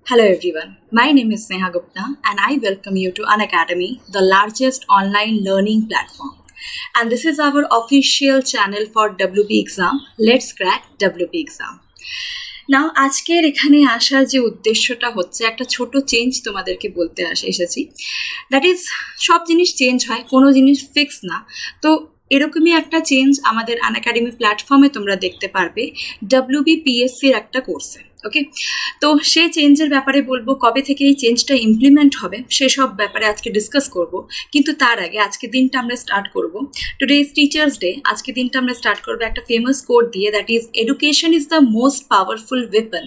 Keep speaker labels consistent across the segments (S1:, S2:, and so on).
S1: Hello everyone, my name is Sneha Gupta and I welcome you to Unacademy, the largest online learning platform. And this is our official channel for WP exam. Let's crack WP exam. নাও আজকের এখানে আসার যে উদ্দেশ্যটা হচ্ছে একটা ছোট change তোমাদেরকে বলতে এসেছি। দ্যাট ইজ সব জিনিস চেঞ্জ হয়, কোনো জিনিস ফিক্স না। তো এরকমই একটা চেঞ্জ আমাদের আনএকাডেমি প্ল্যাটফর্মে তোমরা দেখতে পারবে WBPSCর একটা কোর্সে। ওকে, তো সেই চেঞ্জের ব্যাপারে বলবো, কবে থেকে এই চেঞ্জটা ইমপ্লিমেন্ট হবে সেসব ব্যাপারে আজকে ডিসকাস করব। কিন্তু তার আগে আজকে দিনটা আমরা স্টার্ট করব, টুডে ইজ টিচার্স ডে। আজকে দিনটা আমরা স্টার্ট করবো একটা ফেমাস কোট দিয়ে, that is education is the most powerful weapon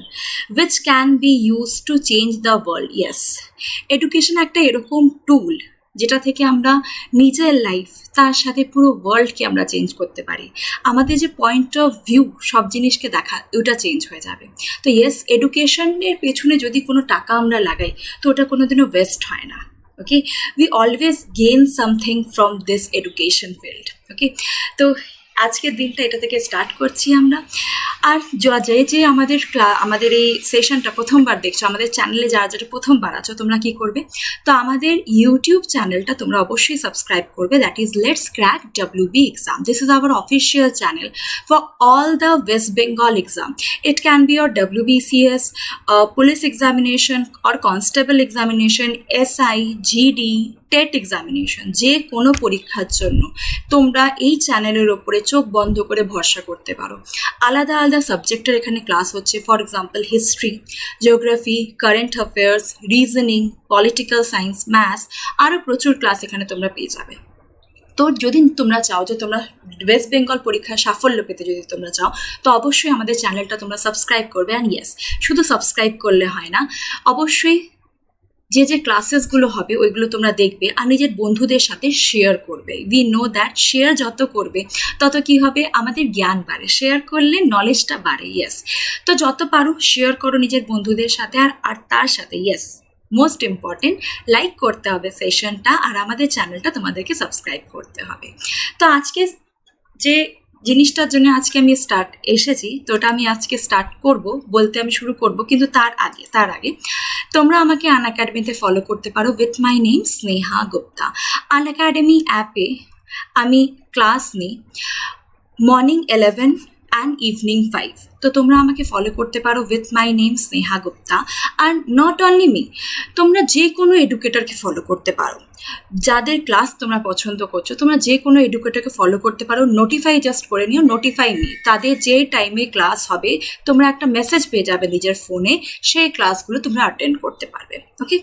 S1: which can be use to change the world. Yes, education একটা এরকম টুল যেটা থেকে আমরা নিজের লাইফ তার সাথে পুরো ওয়ার্ল্ডকে আমরা চেঞ্জ করতে পারি। আমাদের যে পয়েন্ট অফ ভিউ সব জিনিসকে দেখা, ওটা চেঞ্জ হয়ে যাবে। তো ইয়েস, এডুকেশনের পেছনে যদি কোনো টাকা আমরা লাগাই তো ওটা কোনোদিনও ওয়েস্ট হয় না। Okay, we always gain something from this education field. Okay, তো আজকের দিনটা এটা থেকে স্টার্ট করছি আমরা। আর যে আমাদের এই সেশনটা প্রথমবার দেখছো, আমাদের চ্যানেলে যারা প্রথমবার আছো, তোমরা কি করবে, তো আমাদের ইউটিউব চ্যানেলটা তোমরা অবশ্যই সাবস্ক্রাইব করবে, that is let's crack WB exam. This is our official channel for all the West Bengal exam. It can be your WBCS, police examination or constable examination, SI, GD, TET examination, যে কোনো পরীক্ষার জন্য তোমরা এই চ্যানেলের ওপরে চোখ বন্ধ করে ভরসা করতে পারো। আলাদা আলাদা সাবজেক্টের এখানে ক্লাস হচ্ছে, for example history, geography, current affairs, reasoning, political science, maths, আরও প্রচুর ক্লাস এখানে তোমরা পেয়ে যাবে। তো যদি তোমরা চাও যে তোমরা ওয়েস্ট বেঙ্গল পরীক্ষায় সাফল্য পেতে যদি তোমরা চাও, তো অবশ্যই আমাদের চ্যানেলটা তোমরা সাবস্ক্রাইব করবে। অ্যান্ড ইয়েস, শুধু সাবস্ক্রাইব করলে হয় না, অবশ্যই যে ক্লাসেসগুলো হবে ওইগুলো তোমরা দেখবে আর নিজের বন্ধুদের সাথে শেয়ার করবে। উই নো দ্যাট শেয়ার যত করবে তত কি হবে, আমাদের জ্ঞান বাড়ে, শেয়ার করলে নলেজটা বাড়ে। ইয়েস, তো যত পারো শেয়ার করো নিজের বন্ধুদের সাথে। আর তার সাথে ইয়েস, মোস্ট ইম্পর্টেন্ট, লাইক করতে হবে সেশনটা, আর আমাদের চ্যানেলটা তোমাদেরকে সাবস্ক্রাইব করতে হবে। তো আজকে যে জিনিসটার জন্য আজকে আমি এসেছি, তো ওটা আমি আজকে শুরু করব। কিন্তু তার আগে তোমরা আমাকে আনএকাডেমিতে ফলো করতে পারো with my name Sneha Gupta. Unacademy অ্যাপে আমি ক্লাস নিই মর্নিং 11 অ্যান্ড ইভিনিং 5। তো তোমরা আমাকে ফলো করতে পারো with my name Sneha Gupta. Are not only me, তোমরা যে কোনো এডুকেটরকে ফলো করতে পারো। যাদের ক্লাস তোমরা পছন্দ করছো, তোমরা যে কোনো এডুকেটরকে ফলো করতে পারো। নোটিফাই জাস্ট করে নিও, নোটিফাই মি, তাদের যে টাইমে ক্লাস হবে তোমরা একটা মেসেজ পেয়ে যাবে নিজের ফোনে, সেই ক্লাসগুলো তোমরা অ্যাটেন্ড করতে পারবে। ওকে,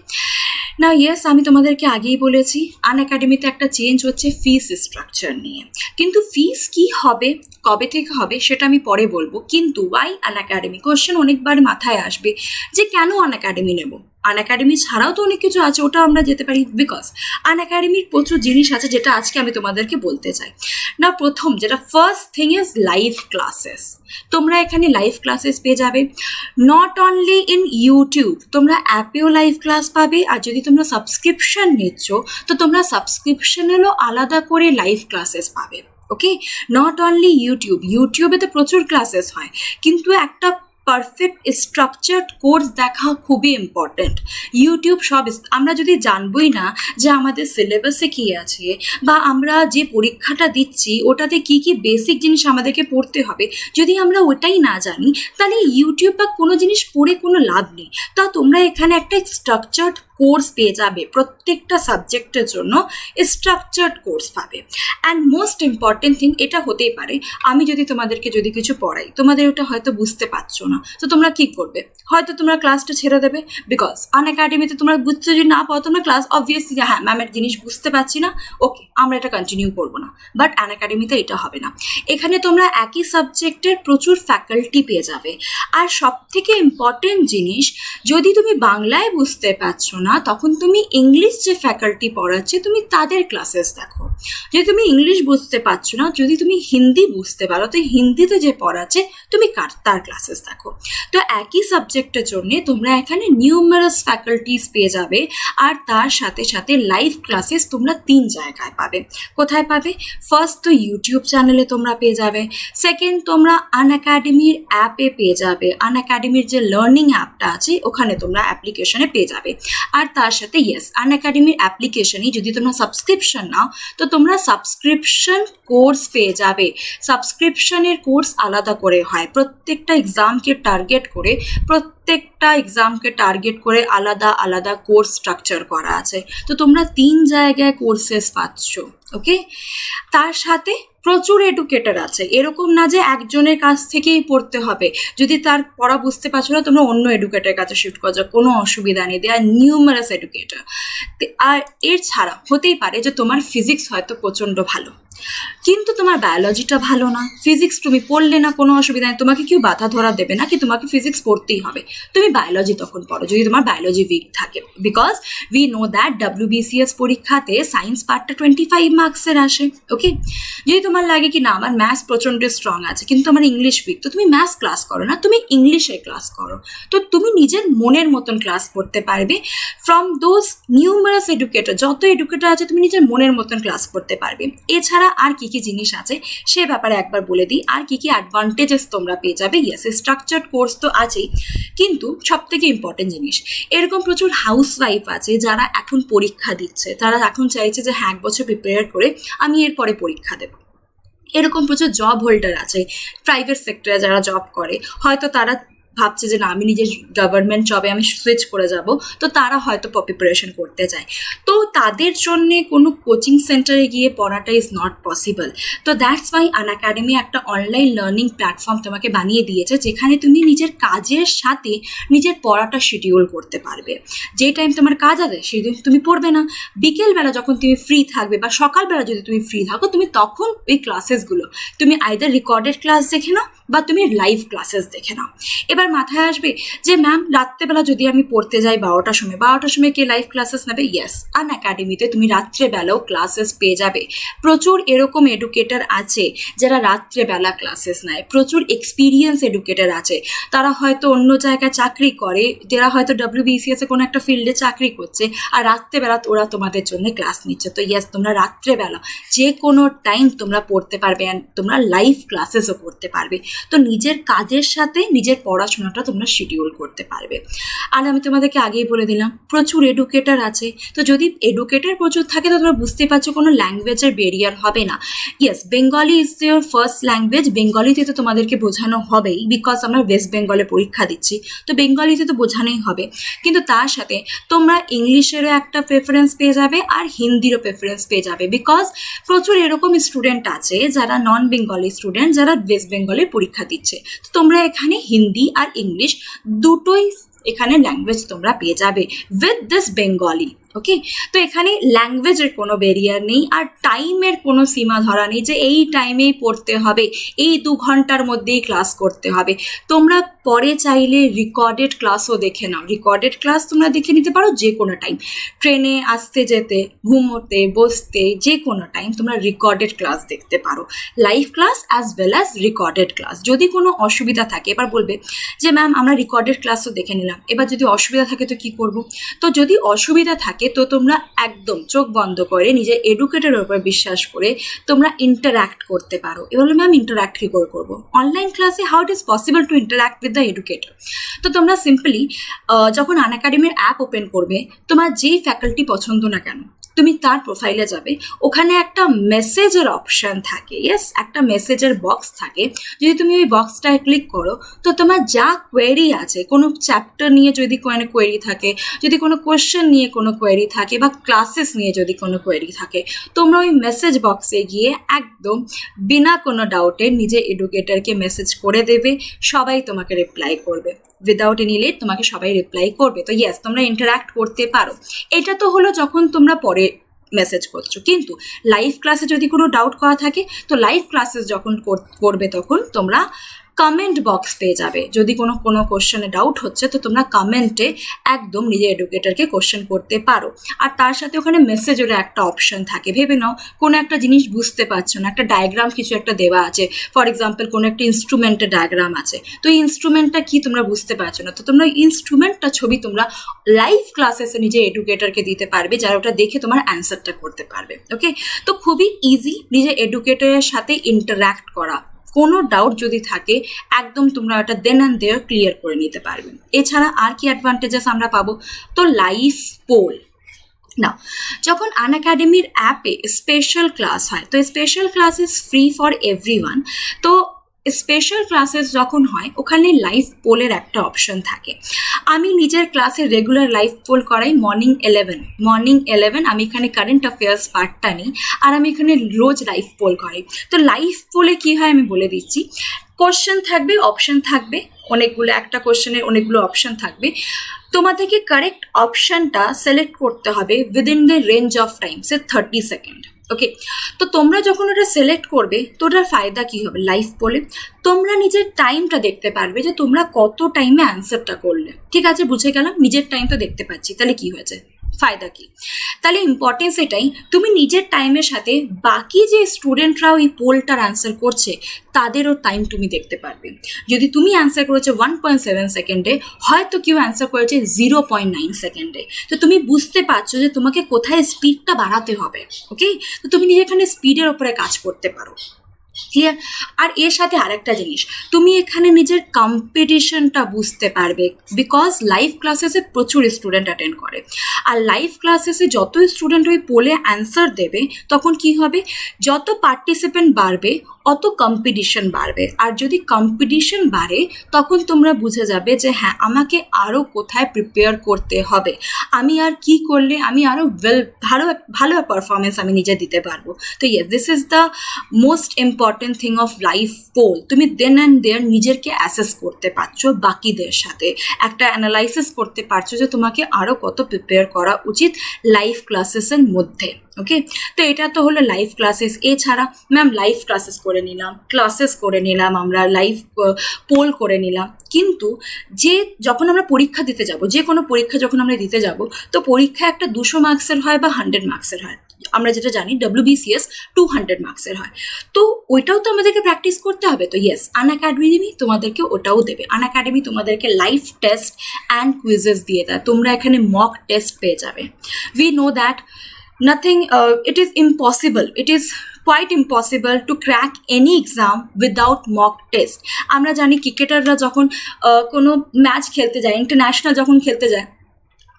S1: না ইয়েস, আমি তোমাদেরকে আগেই বলেছি আনএকাডেমিতে একটা চেঞ্জ হচ্ছে ফিস স্ট্রাকচার নিয়ে। কিন্তু ফিস কি হবে, কবে থেকে হবে সেটা আমি পরে বলবো। কিন্তু ওয়াই আনএকাডেমি, কোশ্চেন অনেকবার মাথায় আসবে যে কেন আনএকাডেমি নেব। আনএকাডেমি ছাড়াও তো অনেক কিছু আছে, ওটা আমরা যেতে পারি, বিকজ আনএকাডেমির প্রচুর জিনিস আছে যেটা আজকে আমি তোমাদেরকে বলতে চাই। না, প্রথম যেটা first thing is live classes. তোমরা এখানে লাইভ ক্লাসেস পেয়ে যাবে, নট অনলি ইন ইউটিউব, তোমরা অ্যাপেও লাইভ ক্লাস পাবে। আর যদি তোমরা সাবস্ক্রিপশন নিচ্ছ তো তোমরা সাবস্ক্রিপশনেরও আলাদা করে লাইভ ক্লাসেস পাবে। ওকে, নট অনলি ইউটিউবে তো প্রচুর ক্লাসেস হয়, কিন্তু একটা পারফেক্ট স্ট্রাকচার্ড কোর্স দেখা খুবই ইম্পর্ট্যান্ট। ইউটিউব আমরা যদি জানবই না যে আমাদের সিলেবাসে কী আছে বা আমরা যে পরীক্ষাটা দিচ্ছি ওটাতে কি কি বেসিক জিনিস আমাদেরকে পড়তে হবে, যদি আমরা ওটাই না জানি তাহলে ইউটিউব বা কোনো জিনিস পড়ে কোনো লাভ নেই। তা তোমরা এখানে একটা স্ট্রাকচার্ড কোর্স পেয়ে যাবে, প্রত্যেকটা সাবজেক্টের জন্য স্ট্রাকচার্ড কোর্স পাবে। অ্যান্ড মোস্ট ইম্পর্টেন্ট থিং এটা হতেই পারে, আমি তোমাদেরকে কিছু পড়াই, তোমাদের ওটা হয়তো বুঝতে পারছো না, তো তোমরা কি করবে, হয়তো তোমরা ক্লাসটা ছেড়ে দেবে। বিকজ আনএকাডেমিতে তোমরা বুঝতে যদি না পাও তোমরা ক্লাস, অবভিয়াসলি হ্যাঁ ম্যামের জিনিস বুঝতে পারছি না, ওকে আমরা এটা কন্টিনিউ করবো না। বাট আনএকাডেমিতে এটা হবে না, এখানে তোমরা একই সাবজেক্টের প্রচুর ফ্যাকাল্টি পেয়ে যাবে। আর সব থেকে ইম্পর্টেন্ট জিনিস, যদি তুমি বাংলায় বুঝতে পারছো না না, তখন তুমি ইংলিশ যে ফ্যাকাল্টি পড়াচ্ছে তুমি তাদের ক্লাসেস দেখো। যদি তুমি ইংলিশ বুঝতে পারছো না, যদি তুমি হিন্দি বুঝতে পারো, তো হিন্দিতে যে পড়াচ্ছে তুমি তার ক্লাসেস দেখো। তো একই সাবজেক্টের জন্য তোমরা এখানে নিউমারাস ফ্যাকাল্টিস পেয়ে যাবে, আর তার সাথে সাথে লাইভ ক্লাসেস তোমরা 3 জায়গায় পাবে। কোথায় পাবে? ফার্স্ট তো ইউটিউব চ্যানেলে তোমরা পেয়ে যাবে, সেকেন্ড তোমরা আনএকাডেমির অ্যাপে পেয়ে যাবে, আনএকাডেমির যে লার্নিং অ্যাপটা আছে ওখানে তোমরা অ্যাপ্লিকেশনে পেয়ে যাবে। আর তার সাথে আনএকাডেমির অ্যাপ্লিকেশনে যদি তোমরা সাবস্ক্রিপশন নাও তো তোমরা সাবস্ক্রিপশন কোর্স পেয়ে যাবে। সাবস্ক্রিপশনের কোর্স আলাদা করে হয়, প্রত্যেকটা এক্সামকে টার্গেট করে আলাদা আলাদা কোর্স স্ট্রাকচার করা আছে। তো তোমরা 3 জায়গায় কোর্সেস পাচ্ছ। ওকে, তার সাথে প্রচুর এডুকেটর আছে, এরকম না যে একজনের কাছ থেকেই পড়তে হবে। যদি তার পড়া বুঝতে পারছো না, তোমরা অন্য এডুকেটরের কাছে শিফট করো, কোনো অসুবিধা নেই। দে আর নিউমারাস এডুকেটর। আর এর ছাড়া হতেই পারে যে তোমার ফিজিক্স হয়তো প্রচণ্ড ভালো, কিন্তু তোমার বায়োলজিটা ভালো না। ফিজিক্স তুমি পড়লে না, কোনো অসুবিধা নেই, তোমাকে কেউ বাধা ধরা দেবে না কি তোমাকে ফিজিক্স পড়তেই হবে। তুমি বায়োলজি তখন পড়ো যদি তোমার বায়োলজি উইক থাকে, because we know that WBCS পরীক্ষাতে সায়েন্স পার্টটা 25 মার্কসের আসে। ওকে, যদি তোমার লাগে কি না আমার ম্যাথস প্রচণ্ড স্ট্রং আছে কিন্তু আমার ইংলিশ উইক, তো তুমি ম্যাথস ক্লাস করো না, তুমি ইংলিশে ক্লাস করো। তো তুমি নিজের মনের মতন ক্লাস করতে পারবে ফ্রম দোজ নিউমারাস এডুকেটর। যত এডুকেটর আছে তুমি নিজের মনের মতন ক্লাস করতে পারবে। এছাড়া আর কি কি জিনিস আছে সে ব্যাপারে একবার বলে দিই, আর কি কি অ্যাডভান্টেজেস তোমরা পেয়ে যাবে। স্ট্রাকচার্ড কোর্স তো আছেই, কিন্তু সব থেকে ইম্পর্টেন্ট জিনিস, এরকম প্রচুর হাউসওয়াইফ আছে যারা এখন পরীক্ষা দিচ্ছে, তারা এখন চাইছে যে হ্যাঁ 1 বছর প্রিপেয়ার করে আমি এরপরে পরীক্ষা দেবো। এরকম প্রচুর জব হোল্ডার আছে, প্রাইভেট সেক্টরে যারা জব করে, হয়তো তারা ভাবছে যে না আমি নিজের গভর্নমেন্ট জবে আমি সুইচ করে যাব, তো তারা হয়তো প্রিপারেশন করতে চায়। তো তাদের জন্য কোনো কোচিং সেন্টারে গিয়ে পড়াটা ইজ নট পসিবল। তো দ্যাটস ওয়াই আনএকাডেমি একটা অনলাইন লার্নিং প্ল্যাটফর্ম তোমাকে বানিয়ে দিয়েছে, যেখানে তুমি নিজের কাজের সাথে নিজের পড়াটা শিডিউল করতে পারবে। যে টাইম তোমার কাজ আছে সেই দিন তুমি পড়বে না, বিকেলবেলা যখন তুমি ফ্রি থাকবে বা সকালবেলা যদি তুমি ফ্রি থাকো, তুমি তখন ওই ক্লাসেসগুলো তুমি আইদার রেকর্ডেড ক্লাস দেখে নাও বা তুমি লাইভ ক্লাসেস দেখে নাও। এবার মাথায় আসবে যে ম্যাম রাত্রেবেলা যদি আমি পড়তে যাই 12টার সময় কে লাইভ ক্লাসেস নেবে? আনএকাডেমিতে তুমি রাত্রেবেলাও ক্লাসেস পেয়ে যাবে। প্রচুর এরকম এডুকেটর আছে যারা রাত্রেবেলা ক্লাসেস নেয়, প্রচুর এক্সপিরিয়েন্স এডুকেটর আছে, তারা হয়তো অন্য জায়গায় চাকরি করে, যারা হয়তো WBCS কোনো একটা ফিল্ডে চাকরি করছে, আর রাত্রেবেলা ওরা তোমাদের জন্য ক্লাস নিচ্ছে। তো তোমরা রাত্রেবেলা যে কোনো টাইম তোমরা পড়তে পারবে, অ্যান্ড তোমরা লাইভ ক্লাসেসও করতে পারবে। তো নিজের কাজের সাথে নিজের পড়াশোনাটা তোমরা শিডিউল করতে পারবে। আর আমি তোমাদেরকে আগেই বলে দিলাম প্রচুর এডুকেটর আছে, তো যদি এডুকেটর প্রচুর থাকে তো তোমরা বুঝতে পারছো কোনো ল্যাঙ্গুয়েজের ব্যারিয়ার হবে না। Bengali is your first language, বেঙ্গলিতে তো তোমাদেরকে বোঝানো হবেই, বিকজ আমরা ওয়েস্ট বেঙ্গলে পরীক্ষা দিচ্ছি, তো বেঙ্গলিতে তো বোঝানোই হবে। কিন্তু তার সাথে তোমরা ইংলিশেরও একটা প্রেফারেন্স পেয়ে যাবে আর হিন্দিরও প্রেফারেন্স পেয়ে যাবে, বিকজ প্রচুর এরকম স্টুডেন্ট আছে যারা নন বেঙ্গলি স্টুডেন্ট যারা ওয়েস্ট বেঙ্গলে পরীক্ষা দিচ্ছে। তো তোমরা এখানে হিন্দি আর ইংলিশ দুটোই এখানে ল্যাঙ্গুয়েজ তোমরা পেয়ে যাবে উইথ দিস বেঙ্গলি। ওকে, তো এখানে ল্যাঙ্গুয়েজের কোনো ব্যারিয়ার নেই, আর টাইমের কোনো সীমা ধরা নেই যে এই টাইমেই পড়তে হবে, এই 2 ঘন্টার মধ্যেই ক্লাস করতে হবে। তোমরা পরে চাইলে রেকর্ডেড ক্লাসও দেখে নাও, রেকর্ডেড ক্লাস তোমরা দেখে নিতে পারো যে কোনো টাইম, ট্রেনে আসতে যেতে, ঘুমোতে, বসতে, যে কোনো টাইম তোমরা রেকর্ডেড ক্লাস দেখতে পারো, live class as well as recorded class. যদি কোনো অসুবিধা থাকে, এবার বলবে যে ম্যাম আমরা রেকর্ডেড ক্লাসও দেখে নিলাম, এবার যদি অসুবিধা থাকে তো কি করব? তো যদি অসুবিধা থাকে তো তোমরা একদম চোখ বন্ধ করে নিজের এডুকেটরের উপর বিশ্বাস করে তোমরা ইন্টারঅ্যাক্ট করতে পারো। এবার ম্যাম ইন্টারঅ্যাক্ট কী করে করবো অনলাইন ক্লাসে? How it is possible to interact with the educator? তো তোমরা সিম্পলি যখন আনএকাডেমির অ্যাপ ওপেন করবে, তোমার যেই ফ্যাকাল্টি পছন্দ না কেন তুমি তার প্রোফাইলে যাবে, ওখানে একটা মেসেজের অপশান থাকে, একটা মেসেজের বক্স থাকে। যদি তুমি ওই বক্সটায় ক্লিক করো তো তোমার যা কোয়েরি আছে, কোনো চ্যাপ্টার নিয়ে যদি কোনো কোয়েরি থাকে, যদি কোনো কোয়েশ্চেন নিয়ে কোনো কোয়েরি থাকে, বা ক্লাসেস নিয়ে যদি কোনো কোয়েরি থাকে, তোমরা ওই মেসেজ বক্সে গিয়ে একদম বিনা কোনো ডাউটে নিজে এডুকেটরকে মেসেজ করে দেবে, সবাই তোমাকে রিপ্লাই করবে, উইদাউট এনি লেট তোমাকে সবাই রিপ্লাই করবে। তো তোমরা ইন্টারঅ্যাক্ট করতে পারো। এটা তো হলো যখন তোমরা পরে মেসেজ করছো, কিন্তু লাইভ ক্লাসে যদি কোনো ডাউট করা থাকে তো লাইভ ক্লাসেস যখন করবে তখন তোমরা কমেন্ট বক্স পেয়ে যাবে। যদি কোনো কোনো কোশ্চেনে ডাউট হচ্ছে তো তোমরা কমেন্টে একদম নিজের এডুকেটরকে কোশ্চেন করতে পারো। আর তার সাথে ওখানে মেসেজেরও একটা অপশন থাকে। ভেবে নাও কোনো একটা জিনিস বুঝতে পারছো না, একটা ডায়াগ্রাম কিছু একটা দেওয়া আছে, ফর এক্সাম্পল কোনো একটা ইনস্ট্রুমেন্টের ডায়াগ্রাম আছে, তো এই ইনস্ট্রুমেন্টটা কি তোমরা বুঝতে পারছো না, তো তোমরা ইনস্ট্রুমেন্টটা ছবি তোমরা লাইভ ক্লাসেসে নিজের এডুকেটরকে দিতে পারবে, যারা ওটা দেখে তোমার অ্যান্সারটা করতে পারবে। ওকে, তো খুবই ইজি নিজের এডুকেটরের সাথে ইন্টারাক্ট করা। কোনো ডাউট যদি থাকে একদম তোমরা ওটা দেন অ্যান্ড দেয়ার ক্লিয়ার করে নিতে পারবে। এছাড়া আর কি অ্যাডভান্টেজেস আমরা পাবো, তো লাইভ পোল। না, যখন আনএকাডেমির অ্যাপে স্পেশাল ক্লাস হয়, তো special class is free for everyone. তো স্পেশাল ক্লাসেস যখন হয় ওখানে লাইভ পোলের একটা অপশন থাকে। আমি নিজের ক্লাসে রেগুলার লাইভ পোল করাই মর্নিং 11 আমি এখানে কারেন্ট অ্যাফেয়ার্স পার্টটা নিই, আর আমি এখানে রোজ লাইভ পোল করাই। তো লাইভ পোলে কী হয় আমি বলে দিচ্ছি। কোশ্চেন থাকবে, অপশন থাকবে অনেকগুলো, একটা কোশ্চেনের অনেকগুলো অপশন থাকবে। তোমাদেরকে কারেক্ট অপশনটা সিলেক্ট করতে হবে within the range of time, say 30 second. Okay, তো তোমরা যখন ওটা সিলেক্ট করবে তো ওটার ফায়দা কী হবে, লাইভ পোলে তোমরা নিজের টাইমটা দেখতে পারবে যে তোমরা কত টাইমে অ্যান্সারটা করলে। ঠিক আছে, বুঝে গেলাম, নিজের টাইম তো দেখতে পাচ্ছি, তাহলে কি হয়েছে, ফায়দা কি? তাহলে ইম্পর্টেন্স এটাই, তুমি নিজের টাইমের সাথে বাকি যে স্টুডেন্টরাও এই পোলটার অ্যান্সার করছে তাদেরও টাইম তুমি দেখতে পারবে। যদি তুমি অ্যান্সার করেছো 1.7 সেকেন্ডে, হয়তো কেউ অ্যান্সার করেছে 0.9 সেকেন্ডে, তো তুমি বুঝতে পারছো যে তোমাকে কোথায় স্পিডটা বাড়াতে হবে। ওকে, তো তুমি এখানে স্পিডের ওপরে কাজ করতে পারো। ক্লিয়ার? আর এর সাথে আরেকটা জিনিস, তুমি এখানে নিজের কম্পিটিশনটা বুঝতে পারবে, বিকজ লাইভ ক্লাসেসে প্রচুর স্টুডেন্ট অ্যাটেন্ড করে, আর লাইভ ক্লাসেসে যত স্টুডেন্ট ওই পোলে অ্যান্সার দেবে তখন কি হবে, যত পার্টিসিপেন্ট বাড়বে অত কম্পিটিশন বাড়বে, আর যদি কম্পিটিশন বাড়ে তখন তোমরা বুঝে যাবে যে হ্যাঁ আমাকে আরও কোথায় প্রিপেয়ার করতে হবে, আমি আর কি করলে আমি আরও ভালো পারফরমেন্স আমি নিজে দিতে পারবো। তো yes, this is the most important thing of live poll. তুমি দেন অ্যান্ড দেয়ার নিজেকে অ্যাসেস করতে পারছো বাকিদের সাথে, একটা অ্যানালাইসিস করতে পারছো যে তোমাকে আরও কত প্রিপেয়ার করা উচিত লাইভ ক্লাসেসের মধ্যে। ওকে, তো এটা তো হলো লাইভ ক্লাসেস। এছাড়া ম্যাম লাইভ ক্লাসেস করে নিলাম আমরা, লাইভ পোল করে নিলাম, কিন্তু যখন আমরা পরীক্ষা দিতে যাব, যে কোনো পরীক্ষা যখন আমরা দিতে যাব, তো পরীক্ষা একটা 200 মার্কসের হয় বা 100 মার্কসের হয়। আমরা যেটা জানি WBCS 200 মার্কসের হয়, তো ওইটাও তো আমাদেরকে প্র্যাকটিস করতে হবে। তো ইয়েস, আনএকাডেমি তোমাদেরকে ওটাও দেবে। আনএকাডেমি তোমাদেরকে লাইভ টেস্ট অ্যান্ড কুইজেস দিয়ে দেয়, তোমরা এখানে মক টেস্ট পেয়ে যাবে। We know that nothing it is quite impossible to crack any exam without mock test. আমরা জানি ক্রিকেটাররা যখন কোনো ম্যাচ খেলতে যায়, ইন্টারন্যাশনাল যখন খেলতে যায়,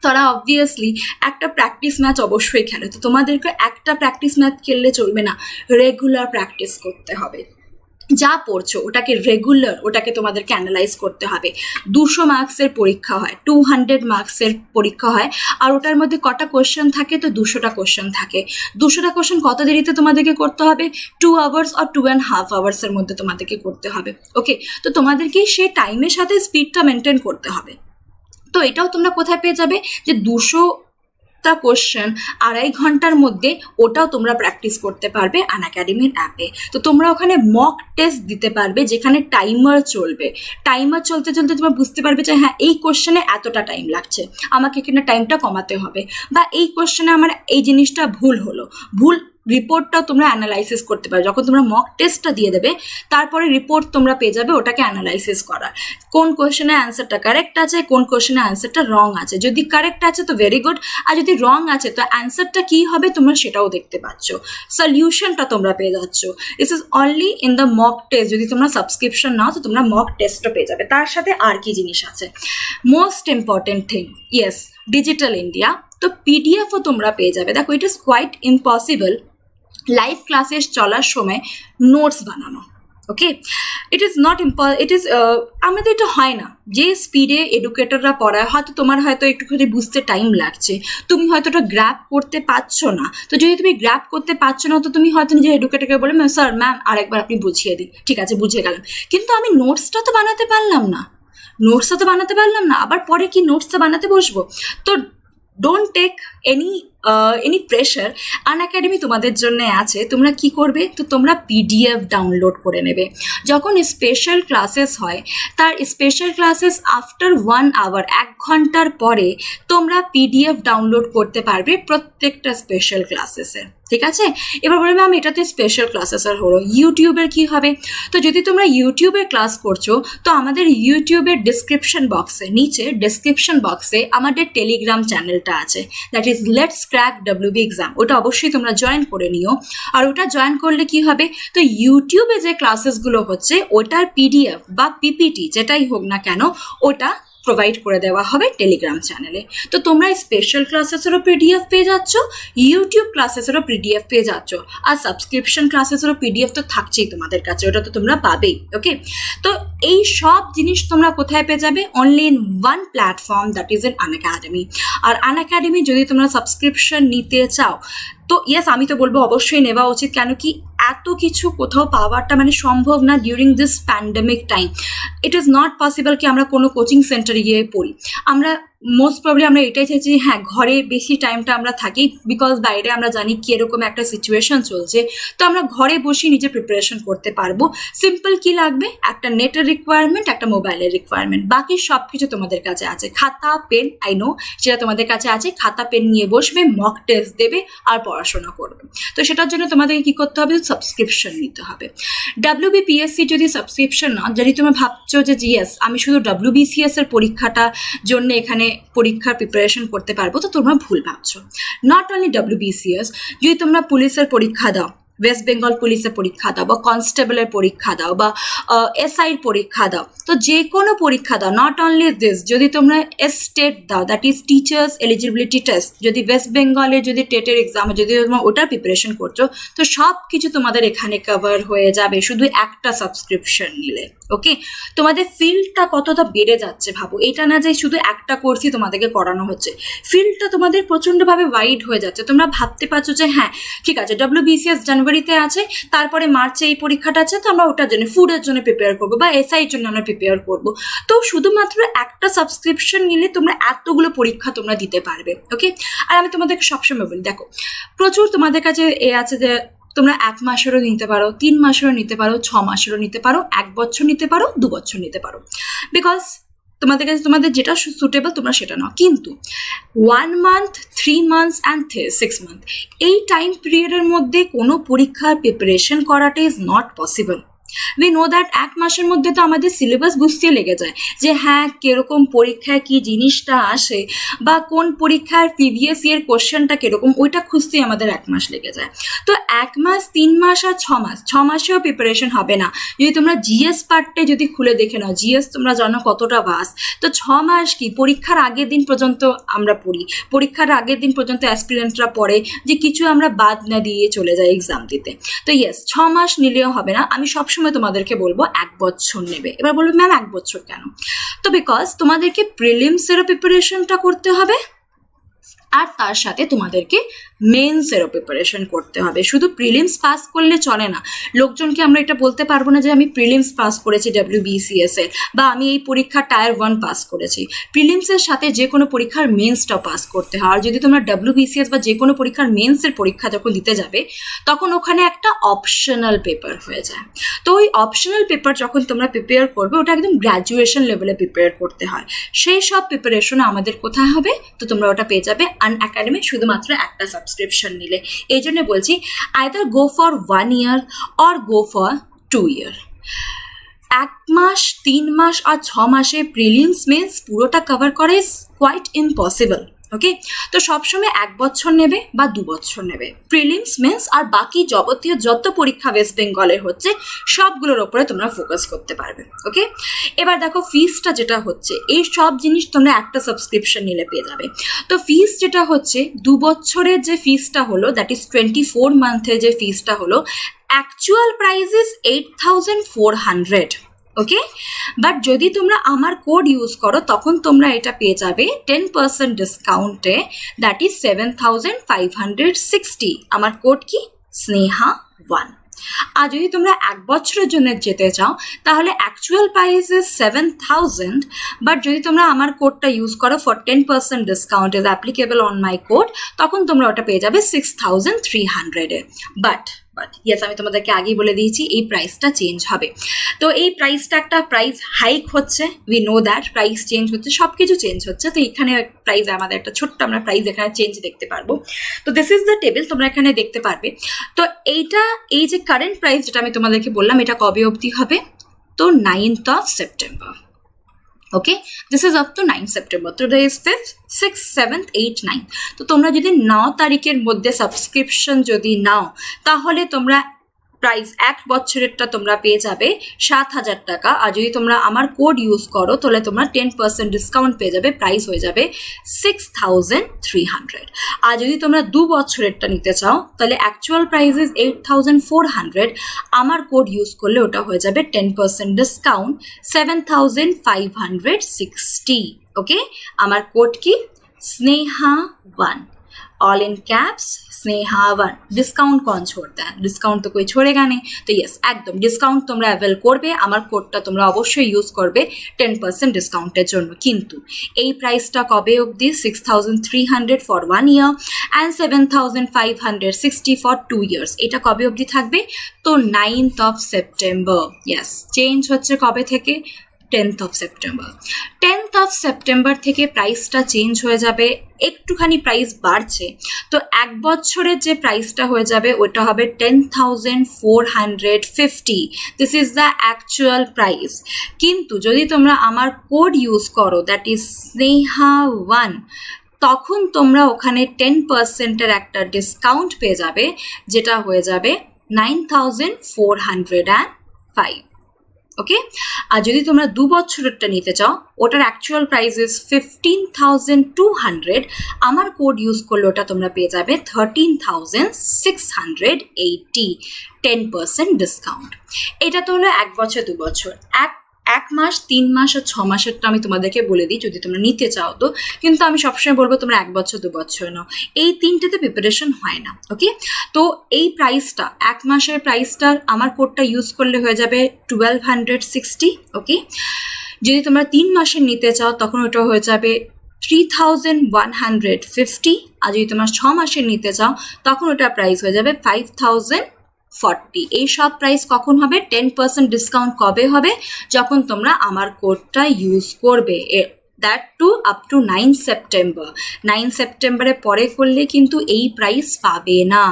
S1: তারা অবভিয়াসলি একটা প্র্যাকটিস ম্যাচ অবশ্যই খেলে। তো তোমাদেরকে একটা প্র্যাকটিস ম্যাচ খেললে চলবে না, রেগুলার প্র্যাকটিস করতে হবে। যা পড়ছো ওটাকে তোমাদেরকে অ্যানালাইজ করতে হবে। 200 মার্কসের পরীক্ষা হয়, 200 মার্কসের পরীক্ষা হয়, আর ওটার মধ্যে কটা কোশ্চেন থাকে, তো 200টা কোশ্চেন থাকে। 200টা কোশ্চেন কত দেরিতে তোমাদেরকে করতে হবে, 2 আওয়ার্স আর 2.5 আওয়ার্সের মধ্যে তোমাদেরকে করতে হবে। ওকে, তো তোমাদেরকে সেই টাইমের সাথে স্পিডটা মেনটেন করতে হবে। তো এটাও তোমরা কোথায় পেয়ে যাবে, যে 200টা কোশ্চেন 2.5 ঘন্টার মধ্যে ওটাও তোমরা প্র্যাকটিস করতে পারবে আনএকাডেমির অ্যাপে। তো তোমরা ওখানে মক টেস্ট দিতে পারবে, যেখানে টাইমার চলবে। টাইমার চলতে চলতে তোমরা বুঝতে পারবে যে হ্যাঁ এই কোশ্চেনে এতটা টাইম লাগছে, আমাকে এখানে টাইমটা কমাতে হবে, বা এই কোশ্চেনে আমার এই জিনিসটা ভুল রিপোর্টটাও তোমরা অ্যানালাইসিস করতে পারো। যখন তোমরা মক টেস্টটা দিয়ে দেবে তারপরে রিপোর্ট তোমরা পেয়ে যাবে ওটাকে অ্যানালাইসিস করার, কোন কোশ্চেনে অ্যান্সারটা কারেক্ট আছে, কোন কোশ্চেনে অ্যান্সারটা রং আছে। যদি কারেক্ট আছে তো ভেরি গুড, আর যদি রং আছে তো অ্যান্সারটা কী হবে তোমরা সেটাও দেখতে পাচ্ছ, সলিউশনটা তোমরা পেয়ে যাচ্ছ। This is only in the mock test. যদি তোমরা সাবস্ক্রিপশন নাও তো তোমরা মক টেস্টও পেয়ে যাবে। তার সাথে আর কি জিনিস আছে, most important thing, yes, digital India. তো পিডিএফও তোমরা পেয়ে যাবে। দেখো, it is quite impossible live classes চলার সময় নোটস বানানো। ওকে, আমাদের এটা হয় না, যে স্পিডে এডুকেটররা পড়ায় হয়তো তোমার হয়তো একটুখানি বুঝতে টাইম লাগছে, তুমি হয়তো ওটা গ্র্যাপ করতে পারছো না। তো যদি তুমি গ্র্যাপ করতে পারছো না তো তুমি হয়তো নিজের এডুকেটরকে বলে স্যার ম্যাম আরেকবার আপনি বুঝিয়ে দিন, ঠিক আছে বুঝে গেলাম, কিন্তু আমি নোটসটা তো বানাতে পারলাম না, আবার পরে কি নোটসটা বানাতে বসবো? তো don't take any any pressure, Unacademy তোমাদের জন্য আছে। তোমরা কি করবে, তো তোমরা পিডিএফ ডাউনলোড করে নেবে। যখন স্পেশাল ক্লাসেস হয়, তার স্পেশাল ক্লাসেস আফটার 1 আওয়ার, 1 ঘন্টার পরে তোমরা পিডিএফ ডাউনলোড করতে পারবে প্রত্যেকটা স্পেশাল ক্লাসেসে, ঠিক আছে? এবার বলবে ম্যাম এটা তো স্পেশাল ক্লাসেস আর হলো, ইউটিউবের কি হবে? তো যদি তোমরা ইউটিউবে ক্লাস করছো, তো আমাদের ইউটিউবের ডিসক্রিপশন বক্সে, নিচে ডিসক্রিপশন বক্সে আমাদের টেলিগ্রাম চ্যানেলটা আছে, that is let's crack WB exam. ওটা অবশ্যই তোমরা জয়েন করে নিও। আর ওটা জয়েন করলে কি হবে, তো ইউটিউবে যে ক্লাসেসগুলো হচ্ছে ওটার পিডিএফ বা পিপিটি যেটাই হোক না কেন, ওটা প্রোভাইড করে দেওয়া হবে টেলিগ্রাম চ্যানেলে। তো তোমরা স্পেশাল ক্লাসেসেরও পিডিএফ পেয়ে যাচ্ছ, ইউটিউব ক্লাসেসেরও পিডিএফ পেয়ে যাচ্ছ, আর সাবস্ক্রিপশন ক্লাসেসেরও পিডিএফ তো থাকছেই তোমাদের কাছে, ওটা তো তোমরা পাবেই। ওকে, তো এই সব জিনিস তোমরা কোথায় পেয়ে যাবে? Only in one platform, that is in Unacademy. আর আনএকাডেমি যদি তোমরা সাবস্ক্রিপশন নিতে চাও, তো ইয়েস আমি তো বলবো অবশ্যই নেওয়া উচিত। কেন কি, এত কিছু কোথাও পাওয়াটা মানে সম্ভব না during this pandemic time. It is not possible কি আমরা কোনো কোচিং সেন্টারে গিয়ে পড়ি। আমরা মোস্ট প্রবলি আমরা এটাই চাইছি, হ্যাঁ ঘরে বেশি টাইমটা আমরা থাকি, বিকজ বাইরে আমরা জানি কি এরকম একটা সিচুয়েশন চলছে, তো আমরা ঘরে বসে নিজে প্রিপারেশন করতে পারবো। সিম্পল কি লাগবে, একটা নেটের রিকোয়ারমেন্ট, একটা মোবাইলের রিকোয়ারমেন্ট, বাকি সব কিছু তোমাদের কাছে আছে। খাতা পেন, আই নো সেটা তোমাদের কাছে আছে, খাতা পেন নিয়ে বসবে, মক টেস্ট দেবে আর পড়াশোনা করবে। তো সেটার জন্য তোমাদেরকে কি করতে হবে, সাবস্ক্রিপশন নিতে হবে। WBPSC যদি সাবস্ক্রিপশন না, যদি তুমি ভাবছো যে ইয়েস আমি শুধু WBCS এর পরীক্ষাটা জন্য এখানে পরীক্ষার প্রিপারেশন করতে পারবো, তো তোমরা ভুল ভাবছো। নট অনলি WBCS, যদি তোমরা পুলিশের পরীক্ষা দাও, ওয়েস্ট বেঙ্গল পুলিশের পরীক্ষা দাও, বা কনস্টেবলের পরীক্ষা দাও, বা SIর পরীক্ষা দাও, তো যে কোনো পরীক্ষা দাও, নট অনলি দিস, যদি তোমরা স্টেট দাও, that is teachers eligibility test, যদি ওয়েস্ট বেঙ্গলের যদি টেটের এক্সামে যদি তোমরা ওটার প্রিপারেশন করছো, তো সব কিছু তোমাদের এখানে কভার হয়ে যাবে শুধু একটা সাবস্ক্রিপশন নিলে। ওকে, তোমাদের ফিল্ডটা কতটা বেড়ে যাচ্ছে ভাবো, এটা না যে শুধু একটা কোর্সই তোমাদেরকে করানো হচ্ছে, ফিল্ডটা তোমাদের প্রচণ্ডভাবে ওয়াইড হয়ে যাচ্ছে। তোমরা ভাবতে পারছো যে হ্যাঁ ঠিক আছে WBCS জানুয়ারিতে আছে, তারপরে মার্চে এই পরীক্ষাটা আছে, তো আমরা ওটার জন্য ফুডের জন্য প্রিপেয়ার করবো, বা SIর জন্য আমরা প্রিপেয়ার করবো। তো শুধুমাত্র একটা সাবস্ক্রিপশন নিলে তোমরা এতগুলো পরীক্ষা তোমরা দিতে পারবে। ওকে, আর আমি তোমাদেরকে সবসময় বলি, দেখো প্রচুর তোমাদের কাছে আছে যে তোমরা 1 মাসেরও নিতে পারো, 3 মাসেরও নিতে পারো, 6 মাসেরও নিতে পারো, 1 বছর নিতে পারো, 2 বছর নিতে পারো, বিকজ তোমাদের কাছে তোমাদের যেটা সুটেবল তোমরা সেটা নাও। কিন্তু 1 মান্থ, 3 মান্থস অ্যান্ড 6 মান্থ, এই টাইম পিরিয়ডের মধ্যে কোনো পরীক্ষার প্রিপারেশন করাটা is not possible. We know that 1 মাসের মধ্যে তো আমাদের সিলেবাস বুঝতে লেগে যায় যে হ্যাঁ কিরকম পরীক্ষায় কি জিনিসটা আসে, বা কোন পরীক্ষার প্রিভিয়াস ইয়ার কোশ্চেনটা কিরকম, ওইটা খুঁজতেই আমাদের 1 মাস লেগে যায়। তো 1 মাস, 3 মাস আর 6 মাস, 6 মাসেও প্রিপারেশন হবে না। যদি তোমরা GS পার্টে যদি খুলে দেখে নাও, GS তোমরা জানো কতটা ভাস, তো 6 মাস কি পরীক্ষার আগের দিন পর্যন্ত আমরা পড়ি, পরীক্ষার আগের দিন পর্যন্ত অ্যাসপিরেন্টরা পড়ে যে কিছু আমরা বাদ না দিয়ে চলে যাই এক্সাম দিতে। তো ইয়েস 6 মাস নিলেও হবে না, আমি সবসময় তোমাদেরকে বলবো 1 বছর নেবে। এবার বলবে ম্যাম 1 বছর কেন? তো বিকজ তোমাদেরকে প্রিলিমসেরও প্রিপারেশনটা করতে হবে, আর তার সাথে তোমাদেরকে মেন্সেরও প্রিপারেশন করতে হবে। শুধু প্রিলিমস পাস করলে চলে না, লোকজনকে আমরা এটা বলতে পারবো না যে আমি প্রিলিমস পাস করেছি WBCS এর, বা আমি এই পরীক্ষা টায়ার 1 পাস করেছি। প্রিলিমসের সাথে যে কোনো পরীক্ষার মেন্সটাও পাস করতে হয়। আর যদি তোমরা WBCS বা যে কোনো পরীক্ষার মেন্সের পরীক্ষা যখন দিতে যাবে, তখন ওখানে একটা অপশনাল পেপার হয়ে যায়। তো ওই অপশনাল পেপার যখন তোমরা প্রিপেয়ার করবে, ওটা একদম গ্র্যাজুয়েশন লেভেলে প্রিপেয়ার করতে হয়। সেই সব প্রিপারেশন আমাদের কোথায় হবে, তো তোমরা ওটা পেয়ে যাবে আনএকাডেমি, শুধুমাত্র একটা সাবস্ক্রিপশন নিলে। এই জন্য বলছি either go for 1 year or go for 2 ইয়ার। 1 মাস, 3 মাস আর 6 মাসে প্রিলিমস মেন্স পুরোটা কভার করা ইজ কোয়াইট ইম্পসিবল। ওকে, তো সবসময় 1 বছর নেবে বা 2 বছর নেবে প্রিলিমস মেন্স, আর বাকি যাবতীয় যত পরীক্ষা ওয়েস্ট বেঙ্গলের হচ্ছে সবগুলোর ওপরে তোমরা ফোকাস করতে পারবে। ওকে, এবার দেখো ফিসটা যেটা হচ্ছে, এই সব জিনিস তোমরা একটা সাবস্ক্রিপশন নিলে পেয়ে যাবে। তো ফিস যেটা হচ্ছে 2 বছরের যে ফিসটা হলো, দ্যাট ইজ 24 মান্থের যে ফিসটা হলো, actual price is 8400। Okay, but যদি তোমরা আমার কোড ইউজ করো, তখন তোমরা এটা পেয়ে যাবে 10% ডিসকাউন্টে, দ্যাট ইজ 7560। আমার কোড কি, স্নেহা 1। আর যদি তোমরা 1 বছরের জন্য যেতে চাও তাহলে অ্যাকচুয়াল প্রাইস ইজ 7,000, বাট যদি তোমরা আমার কোডটা ইউজ করো for 10% discount is applicable on my code, তখন তোমরা ওটা পেয়ে যাবে 6,300-এ। বাট ইয়েস, আমি তোমাদেরকে আগেই বলে দিয়েছি এই প্রাইসটা চেঞ্জ হবে। তো এই প্রাইসটা একটা প্রাইস হাইক হচ্ছে, we know that, price change হচ্ছে, সব কিছু চেঞ্জ হচ্ছে। তো এখানে প্রাইস আমাদের একটা ছোট্ট আমরা প্রাইস এখানে চেঞ্জ দেখতে পারবো। তো দিস ইজ দ্য টেবিল, তোমরা এখানে দেখতে পারবে। তো এই যে কারেন্ট প্রাইস যেটা আমি তোমাদেরকে বললাম, এটা কবে অবধি হবে? তো 9th of September. Okay, this is up to 9 September. তো the is 5th, 6th, 7th, 8th, 9th। তো তোমরা যদি 9 তারিখের মধ্যে সাবস্ক্রিপশন যদি নাও তাহলে তোমরা প্রাইস 1 বছরেরটা তোমরা পেয়ে যাবে 7,000 টাকা। আর যদি তোমরা আমার কোড ইউজ করো তাহলে তোমরা 10% ডিসকাউন্ট পেয়ে যাবে, প্রাইস হয়ে যাবে 6,300। আর যদি তোমরা 2 বছরেরটা নিতে চাও তাহলে অ্যাকচুয়াল প্রাইস ইজ 8,400, আমার কোড ইউজ করলে ওটা হয়ে যাবে 10% ডিসকাউন্ট 7,560। ওকে, আমার কোড কি? स्नेहा1, ऑल इन कैप्स स्नेहा1। डिस्काउंट कौन छोड़ता है? डिस्काउंट तो कोई छोड़ेगा नहीं। तो यस, एकदम डिस्काउंट তোমরা অ্যাভেল করবে, আমার কোডটা তোমরা অবশ্যই ইউজ করবে 10% ডিসকাউন্টের জন্য। কিন্তু এই প্রাইসটা কবে অবধি? 6,300 for 1 year and 7,560 for 2 years. এটা কবে অবধি থাকবে? তো 9th of September। Yes, change হচ্ছে কবে থেকে? 10th of September। 10th of September থেকে প্রাইসটা চেঞ্জ হয়ে যাবে, একটুখানি প্রাইস বাড়ছে। তো 1 বছরের যে প্রাইসটা হয়ে যাবে ওটা হবে 10,450। This is the actual price. কিন্তু যদি তোমরা আমার কোড ইউজ করো, দ্যাট ইজ স্নেহা1, তখন তোমরা ওখানে 10%-এর একটা ডিসকাউন্ট পেয়ে যাবে, যেটা হয়ে যাবে 9,405। ওকে, আর যদি তোমরা 2 বছরেরটা নিতে চাও ওটার অ্যাকচুয়াল প্রাইস ইজ 15,200, আমার কোড ইউজ করলে ওটা তোমরা পেয়ে যাবে 13,680, 10% ডিসকাউন্ট। এটা তো হলো 1 বছর 2 বছর। 1 মাস, 3 মাস আর 6 মাসেরটা আমি তোমাদেরকে বলে দিই যদি তোমরা নিতে চাও তো। কিন্তু আমি সবসময় বলবো তোমরা 1 বছর 2 বছর নাও, এই 3টেতে প্রিপারেশন হয় না। ওকে, তো এই প্রাইসটা 1 মাসের প্রাইসটার আমার কোডটা ইউজ করলে হয়ে যাবে 1260। ওকে, যদি তোমরা 3 মাসের নিতে চাও তখন ওটা হয়ে যাবে 3,150। আর যদি তোমরা 6 মাসের নিতে চাও তখন ওটা প্রাইস হয়ে যাবে 5,040। এই সব প্রাইস কখন হবে? 10% ডিসকাউন্ট কবে হবে? যখন তোমরা আমার কোডটা ইউজ করবে। That to up to 9 September. 9 সেপ্টেম্বরে পরে করলে কিন্তু এই প্রাইস পাবে না,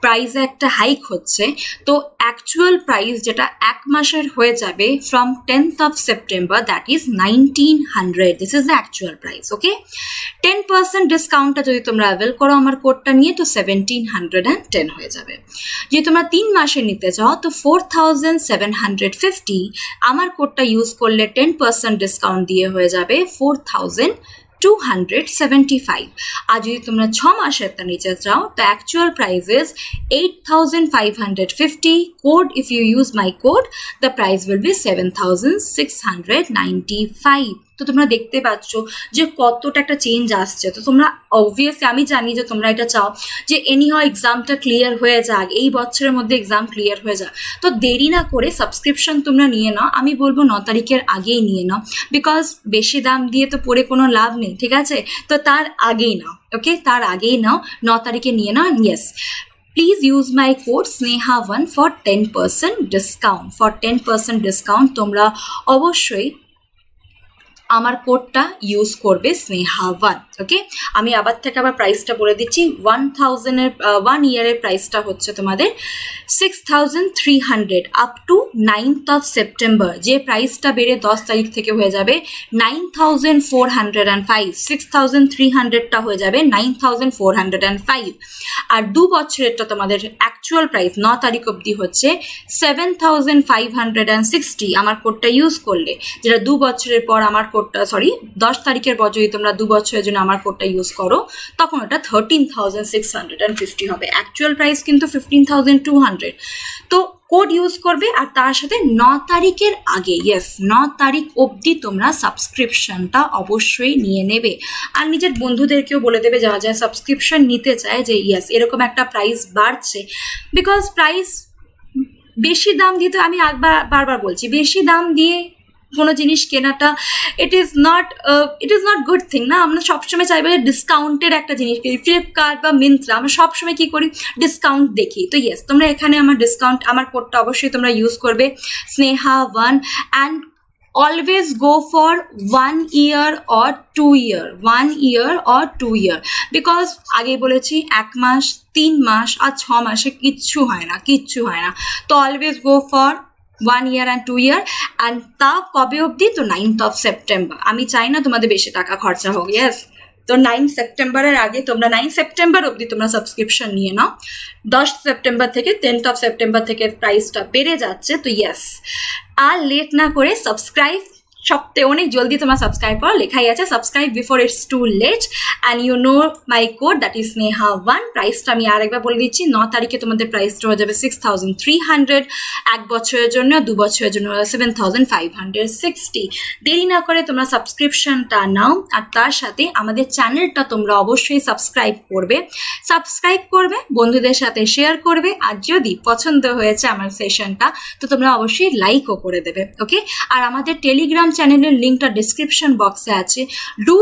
S1: প্রাইসে একটা হাইক হচ্ছে। তো অ্যাকচুয়াল প্রাইস যেটা 1 মাসের হয়ে যাবে from 10th of September, that is 1,900। This is the actual price. Okay, 10% ডিসকাউন্টটা যদি তোমরা অ্যাভেল করো আমার কোডটা নিয়ে তো 1,710 হয়ে যাবে। যদি তোমরা 3 মাসে নিতে চাও তো 4,750, আমার কোডটা ইউজ করলে 10% ডিসকাউন্ট দিয়ে হয়ে যাবে 4,275। আর যদি তোমরা 6 মাসেরটা নিতে চাও তো actual price is 8,550। Code, if you use my code, the price will be 7,695। তো তোমরা দেখতে পাচ্ছ যে কতটা একটা চেঞ্জ আসছে। তো তোমরা অবভিয়াসলি, আমি জানি যে তোমরা এটা চাও যে এনিহাও এক্সামটা ক্লিয়ার হয়ে যাক, এই বছরের মধ্যে এক্সাম ক্লিয়ার হয়ে যাক। তো দেরি না করে সাবস্ক্রিপশন তোমরা নিয়ে নাও। আমি বলবো 9 তারিখের আগেই নিয়ে নাও, বিকজ বেশি দাম দিয়ে তো পড়ে কোনো লাভ নেই, ঠিক আছে? তো তার আগেই নাও। ওকে, তার আগেই নাও, 9 তারিখে নিয়ে নাও। Yes, please use my code sneha1 for 10% discount। for 10% discount তোমরা অবশ্যই আমার কোডটা ইউজ করবে স্নেহা1। ওকে, আমি আবার প্রাইসটা বলে দিচ্ছি। 1 ইয়ারের প্রাইসটা হচ্ছে তোমাদের 6,300 up to 9th of September। যে প্রাইসটা বেড়ে 10 তারিখ থেকে হয়ে যাবে 9,405। 6,300টা হয়ে যাবে 9,405। আর 2 বছরেরটা তোমাদের অ্যাকচুয়াল প্রাইস 9 তারিখ অবধি হচ্ছে 7,560 আমার কোডটা ইউজ করলে, যেটা 2 বছরের পর আমার কোডটা 10 তারিখের পর যদি তোমরা 2 বছরের জন্য আমার কোডটা ইউজ করো তখন ওটা 13,650 হবে। অ্যাকচুয়াল প্রাইস কিন্তু 15,200। তো কোড ইউজ করবে আর তার সাথে 9 তারিখের আগে, ইয়েস 9 তারিখ অবধি তোমরা সাবস্ক্রিপশনটা অবশ্যই নিয়ে নেবে। আর নিজের বন্ধুদেরকেও বলে দেবে যারা যারা সাবস্ক্রিপশন নিতে চায় যে ইয়েস এরকম একটা প্রাইস বাড়ছে, বিকজ প্রাইস বেশি দাম দিয়ে তো আমি বারবার বলছি, বেশি দাম দিয়ে কোনো জিনিস কেনাটা it is not good thing না। আমরা সবসময় চাইবো যে ডিসকাউন্টের একটা জিনিস কিনি। ফ্লিপকার্ট বা মিন্ত্রা আমরা সবসময় কী করি, ডিসকাউন্ট দেখি। তো ইয়েস, তোমরা এখানে আমার কোডটা অবশ্যই তোমরা ইউজ করবে, Sneha1, and always go for 1 year or 2 year, 1 year or 2 year, because আগেই বলেছি 1 মাস 3 মাস আর 6 মাসে কিচ্ছু হয় না। তো always go for 1 year and 2 year, and তা কবে অবধি? তো 9th of September। আমি চাই না তোমাদের বেশি টাকা খরচা হোক। ইয়েস, তো 9 সেপ্টেম্বরের আগে তোমরা 9 সেপ্টেম্বর অবধি তোমরা সাবস্ক্রিপশন নিয়ে নাও। 10 সেপ্টেম্বর থেকে 10th of September থেকে প্রাইসটা বেড়ে যাচ্ছে। তো ইয়েস, আর লেট না করে সাবস্ক্রাইব, সপ্তাহে অনেক জলদি তোমরা সাবস্ক্রাইব করো, লেখাই আছে subscribe before it's too late, and you know my code, that is Sneha1। প্রাইসটা আমি আরেকবার বলে দিচ্ছি, 9 তারিখে তোমাদের প্রাইসটা হয়ে যাবে 6300, 1 বছরের জন্য, 2 বছরের জন্য 7560। দেরি না করে তোমরা সাবস্ক্রিপশনটা নাও, আর তার সাথে আমাদের চ্যানেলটা তোমরা অবশ্যই সাবস্ক্রাইব করবে, বন্ধুদের সাথে শেয়ার করবে, আর যদি পছন্দ হয়েছে আমার সেশনটা তো তোমরা অবশ্যই লাইকও করে দেবে। ওকে, আর আমাদের টেলিগ্রাম চ্যানেলের লিঙ্কটা ডিসক্রিপশন বক্সে আছে। Do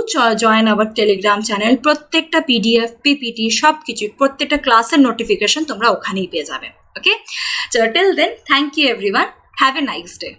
S1: join our Telegram channel. প্রত্যেকটা পিডিএফ, পিপিটি সব কিছু, প্রত্যেকটা ক্লাসের নোটিফিকেশন তোমরা ওখানেই পেয়ে যাবে। ওকে, চলো till then, thank you everyone, have a nice day.